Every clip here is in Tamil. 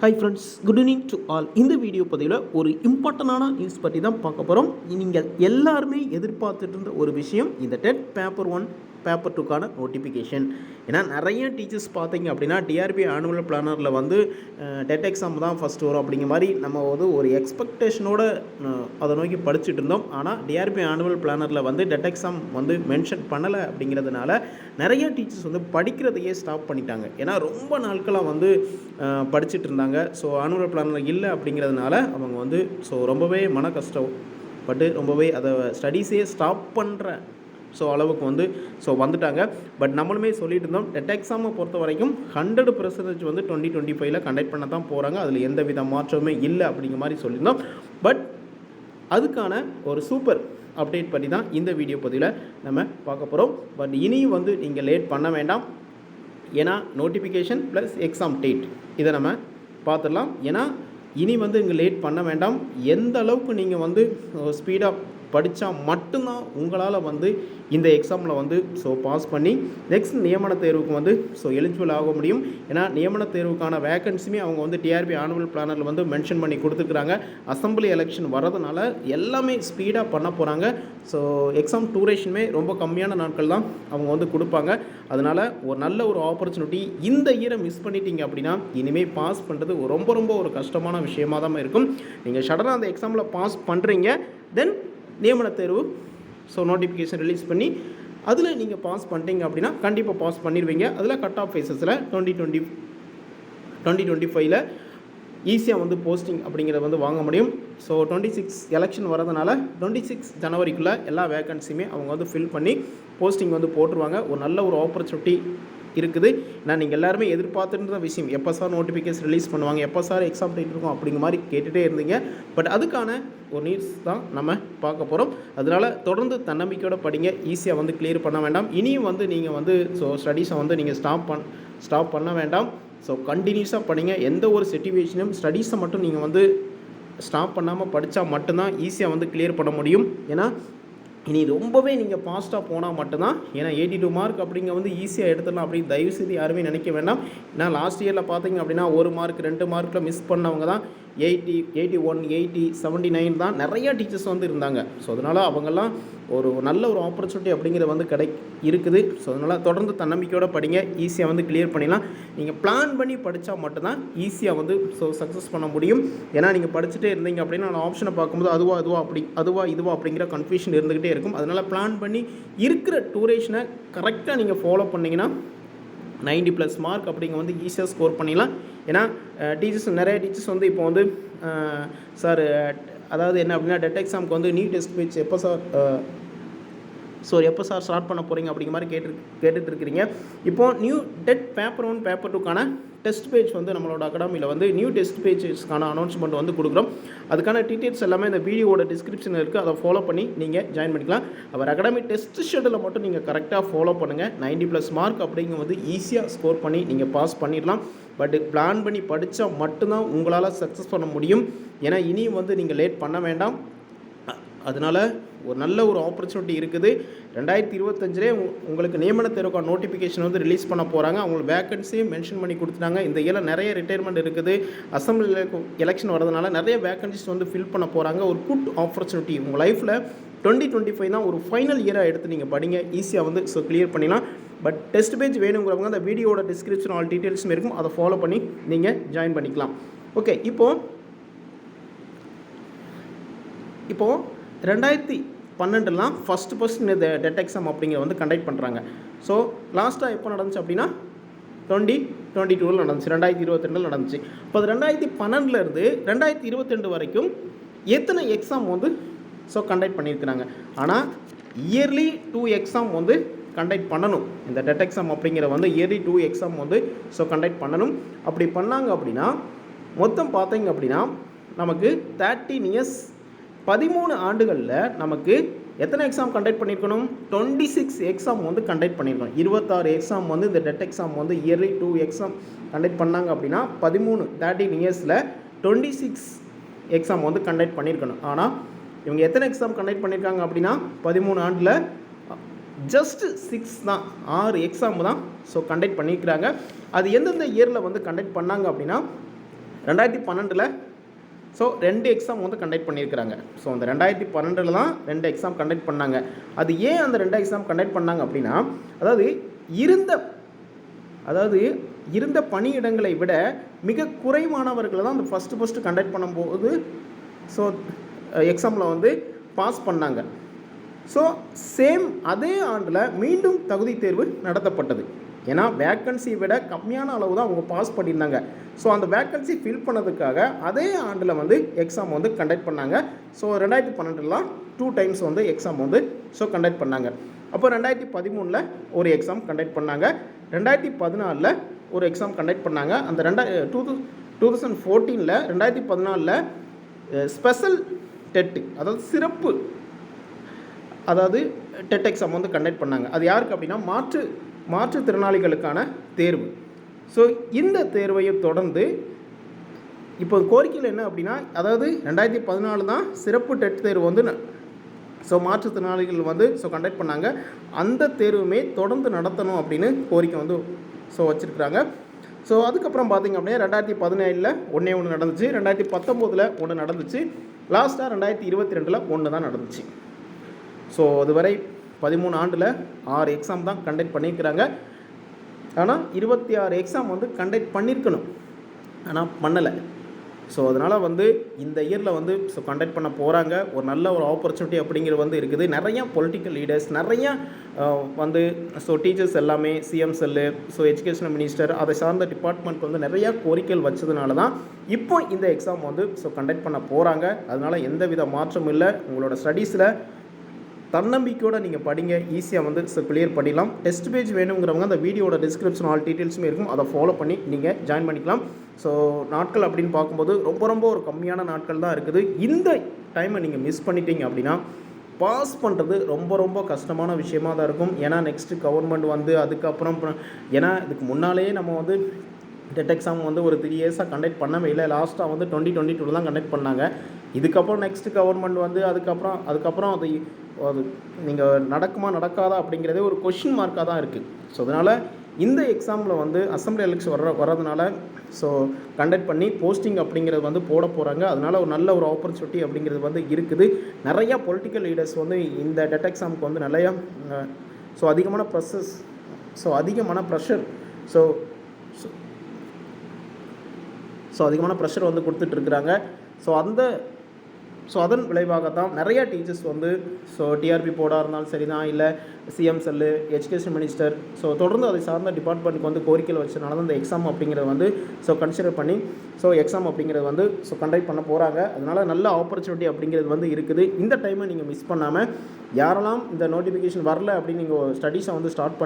Hi friends, good evening to all. இந்த வீடியோ பதிவில் ஒரு இம்பார்ட்டண்டான நியூஸ் பற்றி தான் பார்க்க போகிறோம். நீங்கள் எல்லாருமே எதிர்பார்த்துட்டு இருந்த ஒரு விஷயம், இந்த டெட் பேப்பர் 1 பேப்பர் 2க்கான நோட்டிஃபிகேஷன். ஏன்னா நிறைய டீச்சர்ஸ் பார்த்தீங்க அப்படின்னா டிஆர்பி ஆனுவல் பிளானரில் வந்து டெட் எக்ஸாம் தான் ஃபஸ்ட் வரும் அப்படிங்கிற மாதிரி நம்ம வந்து ஒரு எக்ஸ்பெக்டேஷனோடு அதை நோக்கி படிச்சுட்டு இருந்தோம். ஆனால் டிஆர்பி ஆனுவல் பிளானரில் வந்து டெட் எக்ஸாம் வந்து மென்ஷன் பண்ணலை அப்படிங்கிறதுனால நிறைய டீச்சர்ஸ் வந்து படிக்கிறதையே ஸ்டாப் பண்ணிட்டாங்க. ஏன்னா ரொம்ப நாட்களாக வந்து படிச்சுட்டு இருந்தாங்க. ஸோ ஆனுவல் பிளானர் இல்லை அப்படிங்கிறதுனால அவங்க வந்து ரொம்பவே மன கஷ்டப்பட்டு ரொம்பவே அதை ஸ்டடீஸே ஸ்டாப் பண்ணுற அளவுக்கு வந்து வந்துட்டாங்க. பட் நம்மளுமே சொல்லிட்டு இருந்தோம், டெட் எக்ஸாமை பொறுத்த வரைக்கும் 100% வந்து 2025 கண்டக்ட் பண்ண தான் போகிறாங்க. அதில் எந்த வித மாற்றமே இல்லை அப்படிங்கிற மாதிரி சொல்லியிருந்தோம். பட் அதுக்கான ஒரு சூப்பர் அப்டேட் பற்றி தான் இந்த வீடியோ பதிவில் நம்ம பார்க்க போகிறோம். பட் இனியும் வந்து நீங்கள் லேட் பண்ண வேண்டாம். ஏன்னா நோட்டிஃபிகேஷன் ப்ளஸ் எக்ஸாம் டேட் இதை நம்ம பார்த்துடலாம். ஏன்னா இனி வந்து இங்கே லேட் பண்ண வேண்டாம். எந்த அளவுக்கு நீங்கள் வந்து ஸ்பீடாக படித்தா மட்டும்தான் உங்களால் வந்து இந்த எக்ஸாமில் வந்து பாஸ் பண்ணி நெக்ஸ்ட் நியமன தேர்வுக்கு வந்து எலிஜிபிள் ஆக முடியும். ஏன்னா நியமன தேர்வுக்கான வேக்கன்சியுமே அவங்க வந்து டிஆர்பி ஆனுவல் பிளானரில் வந்து மென்ஷன் பண்ணி கொடுத்துருக்குறாங்க. அசம்பிளி எலெக்ஷன் வரதுனால எல்லாமே ஸ்பீடாக பண்ண போகிறாங்க. எக்ஸாம் டூரேஷனுமே ரொம்ப கம்மியான நாட்கள் தான் அவங்க வந்து கொடுப்பாங்க. அதனால் ஒரு நல்ல ஒரு ஆப்பர்ச்சுனிட்டி. இந்த இயரை மிஸ் பண்ணிட்டீங்க அப்படின்னா இனிமேல் பாஸ் பண்ணுறது ரொம்ப ரொம்ப ஒரு கஷ்டமான விஷயமாக தான் இருக்கும். நீங்கள் சடனாக அந்த எக்ஸாமில் பாஸ் பண்ணுறீங்க, தென் நியமன தேர்வு நோட்டிஃபிகேஷன் ரிலீஸ் பண்ணி அதில் நீங்கள் பாஸ் பண்ணிட்டீங்க அப்படின்னா கண்டிப்பாக பாஸ் பண்ணிடுவீங்க. அதில் கட் ஆஃப் ஃபேஸஸில் 2025 ஈஸியாக வந்து போஸ்டிங் அப்படிங்கிறத வந்து வாங்க முடியும். 26 எலெக்ஷன் வரதுனால 26 ஜனவரிக்குள்ளே எல்லா வேக்கன்சியுமே அவங்க வந்து ஃபில் பண்ணி போஸ்டிங் வந்து போட்டுருவாங்க. ஒரு நல்ல ஒரு ஆப்பர்ச்சுனிட்டி இருக்குது. நான் நீங்கள் எல்லாருமே எதிர்பார்த்துன்ற விஷயம், எப்போ சார் நோட்டிஃபிகேஷன் ரிலீஸ் பண்ணுவாங்க, எப்போ சார் எக்ஸாம் டேட் இருக்கும் அப்படிங்கிற மாதிரி கேட்டுகிட்டே இருந்தீங்க. பட் அதுக்கான ஒரு நியூஸ் தான் நம்ம பார்க்க போகிறோம். அதனால் தொடர்ந்து தன்னம்பிக்கையோட படிங்க. ஈஸியாக வந்து கிளியர் பண்ண வேண்டாம். இனியும் வந்து நீங்கள் வந்து ஸ்டடீஸை வந்து நீங்கள் ஸ்டாப் பண்ண வேண்டாம். கண்டினியூஸாக படிங்க. எந்த ஒரு சிச்சுவேஷனும் ஸ்டடீஸை மட்டும் நீங்கள் வந்து ஸ்டாப் பண்ணாமல் படித்தா மட்டும்தான் ஈஸியாக வந்து கிளியர் பண்ண முடியும். ஏன்னா இனி ரொம்பவே நீங்கள் ஃபாஸ்ட்டாக போனால் மட்டும்தான். ஏன்னா 82 மார்க் அப்படிங்க வந்து ஈஸியாக எடுத்துடலாம் அப்படின்னு தயவுசெய்து யாருமே நினைக்க வேண்டாம். ஏன்னா லாஸ்ட் இயரில் பார்த்தீங்க அப்படின்னா 1 மார்க் 2 மார்க்கில் மிஸ் பண்ணவங்க தான் 80, 81, 80, 79 தான் நிறையா டீச்சர்ஸ் வந்து இருந்தாங்க. அதனால் அவங்கெல்லாம் ஒரு நல்ல ஒரு ஆப்பர்ச்சுனிட்டி அப்படிங்கிறது வந்து இருக்குது. அதனால் தொடர்ந்து தன்னம்பிக்கையோடு படிங்க. ஈஸியாக வந்து கிளியர் பண்ணிடலாம். நீங்கள் பிளான் பண்ணி படித்தா மட்டும்தான் ஈஸியாக வந்து சக்ஸஸ் பண்ண முடியும். ஏன்னா நீங்கள் படிச்சுட்டே இருந்தீங்க அப்படின்னா நான் ஆப்ஷனை பார்க்கும்போது அதுவா இதுவா அப்படிங்கிற கன்ஃபியூஷன் இருந்துக்கிட்டே இருக்கும். அதனால் பிளான் பண்ணி இருக்கிற டூரேஷனை கரெக்டாக நீங்கள் ஃபாலோ பண்ணிங்கன்னா 90+ மார்க் அப்படிங்க வந்து ஈஸியாக ஸ்கோர் பண்ணிடலாம். ஏன்னா நிறைய டீச்சர்ஸ் வந்து இப்போ வந்து சார், அதாவது என்ன அப்படின்னா டெட் எக்ஸாமுக்கு வந்து நியூ டெஸ்ட் பேஜ் எப்போ சார் ஸ்டார்ட் பண்ண போகிறீங்க அப்படிங்கிற மாதிரி கேட்டுட்டு இருக்கிறீங்க. இப்போது நியூ டெட் பேப்பர் 1 பேப்பர் 2க்கான டெஸ்ட் பேஜ் வந்து நம்மளோட அகாடமியில் வந்து நியூ டெஸ்ட் பேஜஸ்க்கான அனௌன்ஸ்மெண்ட் வந்து கொடுக்குறோம். அதுக்கான டீட்டெயில்ஸ் எல்லாமே இந்த வீடியோட டிஸ்கிரிப்ஷனில் இருக்குது. அதை ஃபாலோ பண்ணி நீங்கள் ஜாயின் பண்ணிக்கலாம். அவர் அகாடமி டெஸ்ட் ஷெடியூலை மட்டும் நீங்கள் கரெக்டாக ஃபாலோ பண்ணுங்கள். 90+ மார்க் அப்படிங்க வந்து ஈஸியாக ஸ்கோர் பண்ணி நீங்கள் பாஸ் பண்ணிடலாம். பட் பிளான் பண்ணி படித்தா மட்டும்தான் உங்களால் சக்ஸஸ் பண்ண முடியும். ஏன்னா இனியும் வந்து நீங்கள் லேட் பண்ண வேண்டாம். அதனால் ஒரு நல்ல ஒரு ஆப்பர்ச்சுனிட்டி இருக்குது. 2025 உங்களுக்கு நியமன தேர்வுக்கான நோட்டிஃபிகேஷன் வந்து ரிலீஸ் பண்ண போகிறாங்க. அவங்களுக்கு வேக்கன்சியும் மென்ஷன் பண்ணி கொடுத்துட்டாங்க. இந்த இயரில் நிறைய ரிட்டையர்மெண்ட் இருக்குது. அசம்பிளி எலெக்ஷன் வரதுனால நிறைய வேக்கன்சிஸ் வந்து ஃபில் பண்ண போகிறாங்க. ஒரு குட் ஆப்பர்ச்சுனிட்டி. உங்கள் லைஃப்பில் 2025 தான் ஒரு ஃபைனல் இயராக எடுத்து நீங்கள் படிங்க. ஈஸியாக வந்து கிளியர் பண்ணிடலாம். பட் டெஸ்ட் பேஜ் வேணுங்கிறவங்க அந்த வீடியோட டிஸ்கிரிப்ஷன் ஆல் டீட்டெயில்ஸும் இருக்கும். அதை ஃபாலோ பண்ணி நீங்கள் ஜாயின் பண்ணிக்கலாம். ஓகே, இப்போது 2012 ஃபஸ்ட்டு இந்த டெட் எக்ஸாம் அப்படிங்கிற வந்து கண்டக்ட் பண்ணுறாங்க. லாஸ்ட்டாக எப்போ நடந்துச்சு அப்படின்னா 2022 நடந்துச்சு, 2022 நடந்துச்சு. இப்போ அது 2012 2022 வரைக்கும் எத்தனை எக்ஸாம் வந்து கண்டக்ட் பண்ணியிருக்கிறாங்க. ஆனால் இயர்லி 2 எக்ஸாம் வந்து கண்டக்ட் பண்ணணும். இந்த டெட் எக்ஸாம் அப்படிங்கிற வந்து இயர்லி 2 எக்ஸாம் வந்து கண்டக்ட் பண்ணணும். அப்படி பண்ணாங்க அப்படின்னா மொத்தம் பார்த்தீங்க அப்படின்னா நமக்கு 13 இயர்ஸ் 13 ஆண்டுகளில் நமக்கு எத்தனை எக்ஸாம் கண்டக்ட் பண்ணியிருக்கணும்? 26 எக்ஸாம் வந்து கண்டக்ட் பண்ணியிருக்கணும். 26 எக்ஸாம் வந்து இந்த டெட் எக்ஸாம் வந்து இயர்லி 2 எக்ஸாம் கண்டக்ட் பண்ணாங்க அப்படின்னா 13 இயர்ஸில் 26 எக்ஸாம் வந்து கண்டக்ட் பண்ணியிருக்கணும். ஆனால் இவங்க எத்தனை எக்ஸாம் கண்டக்ட் பண்ணியிருக்காங்க அப்படின்னா 13 ஆண்டில் ஜஸ்ட் 6 தான், 6 எக்ஸாம் தான் கண்டக்ட் பண்ணியிருக்கிறாங்க. அது எந்தெந்த இயரில் வந்து கண்டக்ட் பண்ணாங்க அப்படின்னா 2012 ஸோ 2 எக்ஸாம் வந்து கண்டக்ட் பண்ணியிருக்கிறாங்க. ஸோ அந்த 2012 தான் 2 எக்ஸாம் கண்டக்ட் பண்ணாங்க. அது ஏன் அந்த 2 எக்ஸாம் கண்டக்ட் பண்ணாங்க அப்படின்னா, அதாவது இருந்த பணியிடங்களை விட மிக குறைவானவர்களை தான் அந்த ஃபஸ்ட்டு கண்டக்ட் பண்ணும்போது ஸோ எக்ஸாமில் வந்து பாஸ் பண்ணாங்க. ஸோ சேம் அதே ஆண்டில் மீண்டும் தகுதி தேர்வு நடத்தப்பட்டது. ஏன்னா வேக்கன்சி விட கம்மியான அளவு தான் அவங்க பாஸ் பண்ணியிருந்தாங்க. ஸோ அந்த வேக்கன்சி ஃபில் பண்ணதுக்காக அதே ஆண்டில் வந்து எக்ஸாம் வந்து கண்டக்ட் பண்ணாங்க. ஸோ 2012 2 டைம்ஸ் வந்து எக்ஸாம் வந்து ஸோ கண்டக்ட் பண்ணாங்க. அப்போ 2013 ஒரு எக்ஸாம் கண்டக்ட் பண்ணாங்க. 2014 ஒரு எக்ஸாம் கண்டக்ட் பண்ணாங்க. அந்த 2014 2014 ஸ்பெஷல் டெட், அதாவது சிறப்பு டெட் எக்ஸாம் வந்து கண்டக்ட் பண்ணாங்க. அது யாருக்கு அப்படின்னா மாற்றுத்திறனாளிகளுக்கான தேர்வு. ஸோ இந்த தேர்வையை தொடர்ந்து இப்போ கோரிக்கையில் என்ன அப்படின்னா, அதாவது 2014 தான் சிறப்பு டெட் தேர்வு வந்து ஸோ மாற்றுத்திறனாளிகள் வந்து ஸோ கண்டக்ட் பண்ணாங்க. அந்த தேர்வுமே தொடர்ந்து நடத்தணும் அப்படின்னு கோரிக்கை வந்து ஸோ வச்சுருக்குறாங்க. ஸோ அதுக்கப்புறம் பார்த்திங்க அப்படின்னா 2017 ஒன்று நடந்துச்சு, 2019 ஒன்று நடந்துச்சு, லாஸ்ட்டாக 2022 ஒன்று தான் நடந்துச்சு. ஸோ அதுவரை 13 ஆண்டில் 6 எக்ஸாம் தான் கண்டக்ட் பண்ணியிருக்கிறாங்க. ஆனால் 26 எக்ஸாம் வந்து கண்டக்ட் பண்ணியிருக்கணும், ஆனால் பண்ணலை. ஸோ அதனால் வந்து இந்த இயரில் வந்து ஸோ கண்டக்ட் பண்ண போகிறாங்க. ஒரு நல்ல ஒரு ஆப்பர்ச்சுனிட்டி அப்படிங்கிறது வந்து இருக்குது. நிறையா பொலிட்டிக்கல் லீடர்ஸ், நிறையா வந்து ஸோ டீச்சர்ஸ் எல்லாமே CM cell, so education minister, அதை சார்ந்த டிபார்ட்மெண்ட் வந்து நிறையா கோரிக்கைகள் வச்சதுனால தான் இப்போ இந்த எக்ஸாம் வந்து ஸோ கண்டக்ட் பண்ண போகிறாங்க. அதனால் எந்த வித மாற்றமும் இல்லை. உங்களோட ஸ்டடீஸில் தன்னம்பிக்கையோடு நீங்கள் படிங்க, ஈஸியாக வந்து கிளியர் பண்ணிடலாம். டெஸ்ட் பேஜ் வேணுங்கிறவங்க அந்த வீடியோட டிஸ்கிரிப்ஷன் ஆல் டீட்டெயில்ஸுமே இருக்கும், அதை ஃபாலோ பண்ணி நீங்கள் ஜாயின் பண்ணிக்கலாம். ஸோ நாட்கள் அப்படின்னு பார்க்கும்போது ரொம்ப ஒரு கம்மியான நாட்கள் தான் இருக்குது. இந்த டைமை நீங்கள் மிஸ் பண்ணிட்டீங்க அப்படின்னா பாஸ் பண்ணுறது ரொம்ப கஷ்டமான விஷயமாக தான் இருக்கும். ஏன்னா நெக்ஸ்ட்டு கவர்மெண்ட் வந்து அதுக்கப்புறம் ஏன்னா இதுக்கு முன்னாலேயே நம்ம வந்து டெட் எக்ஸாம் வந்து ஒரு 3 இயர்ஸாக கண்டக்ட் பண்ணவே இல்லை. லாஸ்ட்டாக வந்து 2022 தான் கண்டக்ட் பண்ணாங்க. இதுக்கப்புறம் நெக்ஸ்ட்டு கவர்மெண்ட் வந்து அதுக்கப்புறம் அது நீங்கள் நடக்குமா நடக்காதா அப்படிங்கிறதே ஒரு கொஷின் மார்க்காக தான் இருக்குது. ஸோ அதனால் இந்த எக்ஸாமில் வந்து அசம்பிளி எலெக்ஷன் வர்றதுனால ஸோ கண்டக்ட் பண்ணி போஸ்டிங் அப்படிங்கிறது வந்து போட போகிறாங்க. அதனால் ஒரு நல்ல ஒரு ஆப்பர்ச்சுனிட்டி அப்படிங்கிறது வந்து இருக்குது. நிறையா பொலிட்டிக்கல் லீடர்ஸ் வந்து இந்த டெட் எக்ஸாமுக்கு வந்து நிறையா அதிகமான ப்ரெஷர் அதிகமான ப்ரெஷர் வந்து கொடுத்துட்ருக்குறாங்க. அதன் விளைவாக தான் நிறையா டீச்சர்ஸ் வந்து டிஆர்பி போர்டாக இருந்தாலும் சரி தான், இல்லை சிஎம் செல்லு, எஜுகேஷன் மினிஸ்டர், தொடர்ந்து அதை சார்ந்த டிபார்ட்மெண்ட்டுக்கு வந்து கோரிக்கையில் வச்சனால தான் இந்த எக்ஸாம் அப்படிங்கிறது வந்து கன்சிடர் பண்ணி எக்ஸாம் அப்படிங்கிறது வந்து கண்டக்ட் பண்ண போகிறாங்க. அதனால் நல்ல ஆப்பர்ச்சுனிட்டி அப்படிங்கிறது வந்து இருக்குது. இந்த டைமை நீங்கள் மிஸ் பண்ணாமல் யாரெல்லாம் இந்த நோட்டிஃபிகேஷன் வரல அப்படின்னு நீங்கள் ஸ்டடீஸை வந்து ஸ்டார்ட்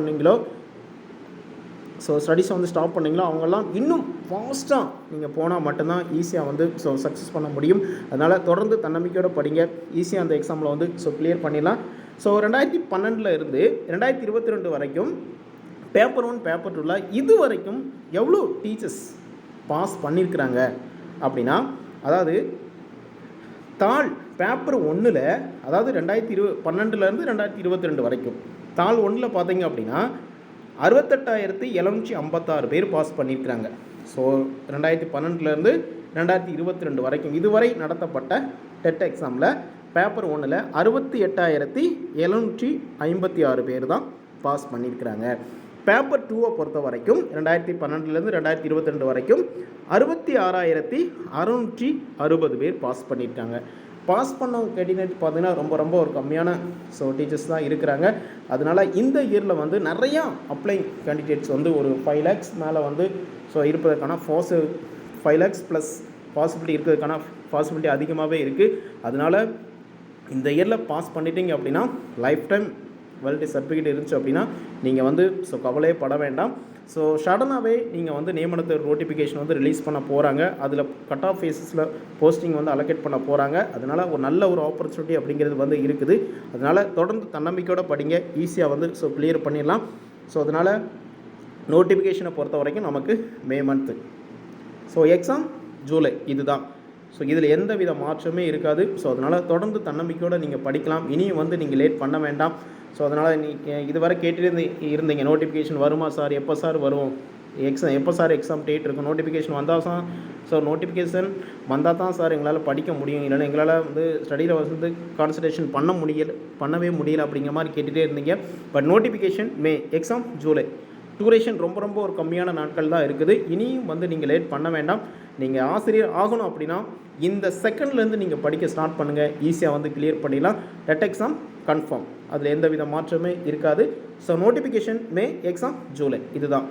பண்ணீங்களோ அவங்கெல்லாம் இன்னும் ஃபாஸ்ட்டாக நீங்கள் போனால் மட்டும்தான் ஈஸியாக வந்து சக்ஸஸ் பண்ண முடியும். அதனால் தொடர்ந்து தன்னம்பிக்கையோடு படிங்க, ஈஸியாக அந்த எக்ஸாமில் வந்து கிளியர் பண்ணிடலாம். 2012 இருந்து 2022 வரைக்கும் பேப்பர் 1 பேப்பர் 2 இது வரைக்கும் எவ்வளோ டீச்சர்ஸ் பாஸ் பண்ணியிருக்கிறாங்க அப்படின்னா, அதாவது தாள் பேப்பர் 1 அதாவது 2012 2022 வரைக்கும் தாள் 1 பார்த்தீங்க அப்படின்னா 68,756 பேர் பாஸ் பண்ணியிருக்கிறாங்க. 2012 2022 வரைக்கும் இதுவரை நடத்தப்பட்ட டெட் எக்ஸாமில் பேப்பர் 1 68,756 பேர் தான் பாஸ் பண்ணியிருக்கிறாங்க. பேப்பர் 2 பொறுத்த வரைக்கும் 2012 2022 வரைக்கும் 66,660 பேர் பாஸ் பண்ணியிருக்காங்க. பாஸ் பண்ணவங்க கேண்டிடேட் பார்த்தீங்கன்னா ரொம்ப ஒரு கம்மியான டீச்சர்ஸ் தான் இருக்கிறாங்க. அதனால் இந்த இயரில் வந்து நிறையா அப்ளைங் கேண்டிடேட்ஸ் வந்து ஒரு 5 lakhs மேலே வந்து இருப்பதற்கான 5 lakhs ப்ளஸ் பாசிபிலிட்டி இருக்கிறதுக்கான பாசிபிலிட்டி அதிகமாகவே இருக்குது. அதனால் இந்த இயரில் பாஸ் பண்ணிட்டீங்க அப்படின்னா லைஃப் டைம் வேலிடிட்டி சர்டிஃபிகேட் இருந்துச்சு அப்படின்னா நீங்கள் வந்து கவலையே பட வேண்டாம். சடனாகவே நீங்கள் வந்து நியமனத்தை நோட்டிஃபிகேஷன் வந்து ரிலீஸ் பண்ண போகிறாங்க. அதில் கட் ஆஃப் ஃபேஸஸில் போஸ்டிங் வந்து அலோகேட் பண்ண போகிறாங்க. அதனால் ஒரு நல்ல ஒரு ஆப்பர்ச்சுனிட்டி அப்படிங்கிறது வந்து இருக்குது. அதனால் தொடர்ந்து தன்னம்பிக்கையோடு படிங்க, ஈஸியாக வந்து கிளியர் பண்ணிடலாம். அதனால் நோட்டிஃபிகேஷனை பொறுத்த வரைக்கும் நமக்கு மே மந்த்து, எக்ஸாம் ஜூலை இதுதான். இதில் எந்த வித மாற்றமே இருக்காது. அதனால் தொடர்ந்து தன்னம்பிக்கையோடு நீங்கள் படிக்கலாம். இனியும் வந்து நீங்கள் லேட் பண்ண வேண்டாம். அதனால் இதுவரை இருந்தீங்க நோட்டிஃபிகேஷன் வருமா சார், எப்போ சார் வரும், எப்போ சார் எக்ஸாம் டேட் இருக்கும், நோட்டிஃபிகேஷன் வந்தால் தான் ஸோ நோட்டிஃபிகேஷன் வந்தால் தான் சார் எங்களால் படிக்க முடியும், இல்லைன்னா எங்களால் வந்து ஸ்டடியில் வந்து கான்சன்ட்ரேஷன் பண்ணவே முடியல அப்படிங்கிற மாதிரி கேட்டுகிட்டே இருந்தீங்க. But notification May, exam July, duration ரொம்ப ஒரு கம்மியான நாட்கள் தான் இருக்குது. இனியும் வந்து நீங்கள் லேட் பண்ண வேண்டாம். நீங்கள் ஆசிரியர் ஆகணும் அப்படின்னா இந்த செகண்ட்லேருந்து நீங்கள் படிக்க ஸ்டார்ட் பண்ணுங்கள். ஈஸியாக வந்து கிளியர் பண்ணிடலாம். டெட் எக்ஸாம் கன்ஃபார்ம், அதில் எந்த வித மாற்றமே இருக்காது. ஸோ நோட்டிஃபிகேஷன் மே, எக்ஸாம் ஜூலை, இதுதான்.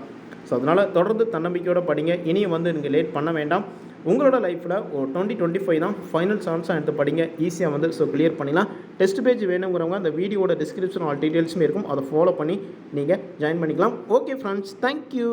ஸோ அதனால் தொடர்ந்து தன்னம்பிக்கையோடு படிங்க. இனியும் வந்து நீங்கள் லேட் பண்ண வேண்டாம். உங்களோட லைஃப்பில் ஒரு 2025 தான் ஃபைனல் சான்ஸாக எடுத்து படிங்க. ஈஸியாக வந்து ஸோ கிளியர் பண்ணிடலாம். டெஸ்ட் பேஜ் வேணுங்கிறவங்க அந்த வீடியோட டிஸ்கிரிப்ஷன் ஆல் டீட்டெயில்ஸுமே இருக்கும், அதை ஃபாலோ பண்ணி நீங்கள் ஜாயின் பண்ணிக்கலாம். Okay friends, thank you.